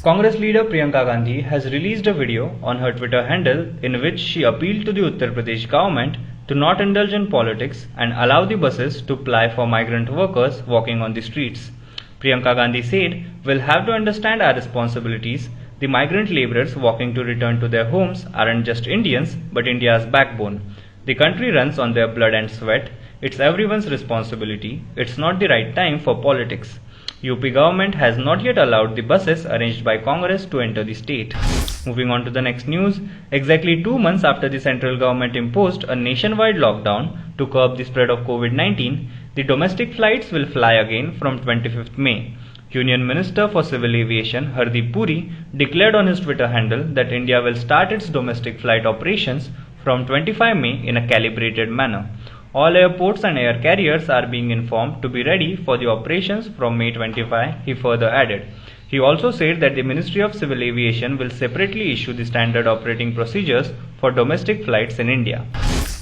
Congress leader Priyanka Gandhi has released a video on her Twitter handle in which she appealed to the Uttar Pradesh government to not indulge in politics and allow the buses to ply for migrant workers walking on the streets. Priyanka Gandhi said, "We'll have to understand our responsibilities. The migrant laborers walking to return to their homes aren't just Indians, but India's backbone. The country runs on their blood and sweat. It's everyone's responsibility. It's not the right time for politics." UP government has not yet allowed the buses arranged by Congress to enter the state. Moving on to the next news, exactly 2 months after the central government imposed a nationwide lockdown to curb the spread of COVID-19, the domestic flights will fly again from 25th May. Union Minister for Civil Aviation Hardeep Puri declared on his Twitter handle that India will start its domestic flight operations from 25 May in a calibrated manner. All airports and air carriers are being informed to be ready for the operations from May 25, he further added. He also said that the Ministry of Civil Aviation will separately issue the standard operating procedures for domestic flights in India.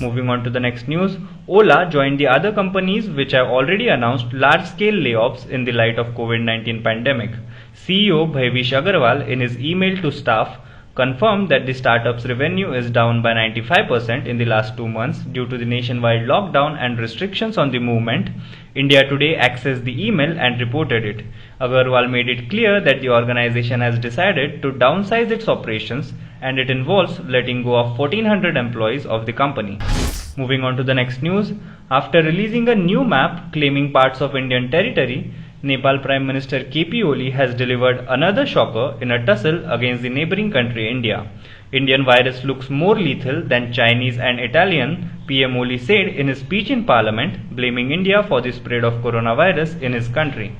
Moving on to the next news, Ola joined the other companies which have already announced large-scale layoffs in the light of COVID-19 pandemic. CEO Bhaivish Agarwal in his email to staff confirmed that the startup's revenue is down by 95% in the last 2 months due to the nationwide lockdown and restrictions on the movement. India Today accessed the email and reported it. Agarwal made it clear that the organization has decided to downsize its operations and it involves letting go of 1400 employees of the company. Moving on to the next news, after releasing a new map claiming parts of Indian territory, Nepal Prime Minister KP Oli has delivered another shocker in a tussle against the neighboring country India. Indian virus looks more lethal than Chinese and Italian, PM Oli said in his speech in Parliament, blaming India for the spread of coronavirus in his country.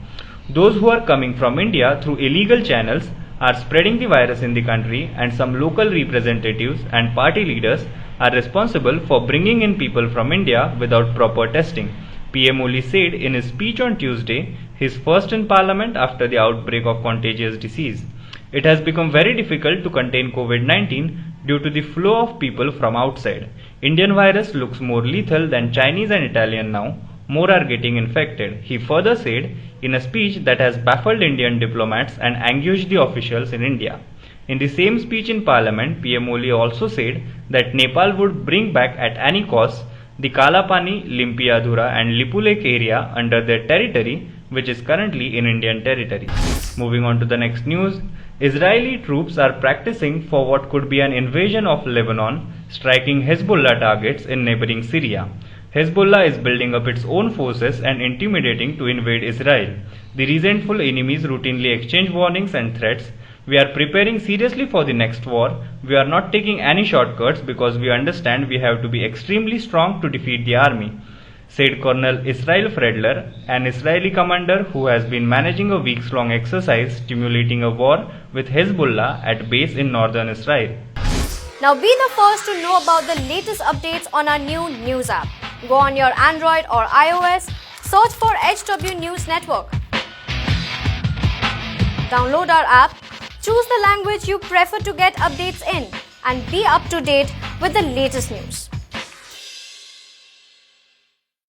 Those who are coming from India through illegal channels are spreading the virus in the country, and some local representatives and party leaders are responsible for bringing in people from India without proper testing. PM Oli said in his speech on Tuesday, his first in Parliament after the outbreak of contagious disease. It has become very difficult to contain COVID-19 due to the flow of people from outside. Indian virus looks more lethal than Chinese and Italian now. More are getting infected, he further said in a speech that has baffled Indian diplomats and anguished the officials in India. In the same speech in Parliament, PM Oli also said that Nepal would bring back at any cost the Kalapani, Limpiadhura and Lipulek area under their territory, which is currently in Indian territory. Moving on to the next news, Israeli troops are practicing for what could be an invasion of Lebanon, striking Hezbollah targets in neighboring Syria. Hezbollah is building up its own forces and intimidating to invade Israel. The resentful enemies routinely exchange warnings and threats. We are preparing seriously for the next war. We are not taking any shortcuts because we understand we have to be extremely strong to defeat the army, said Colonel Israel Fredler, an Israeli commander who has been managing a weeks-long exercise stimulating a war with Hezbollah at base in northern Israel. Now be the first to know about the latest updates on our new news app. Go on your Android or iOS, search for HW News Network. Download our app, choose the language you prefer to get updates in, and be up to date with the latest news.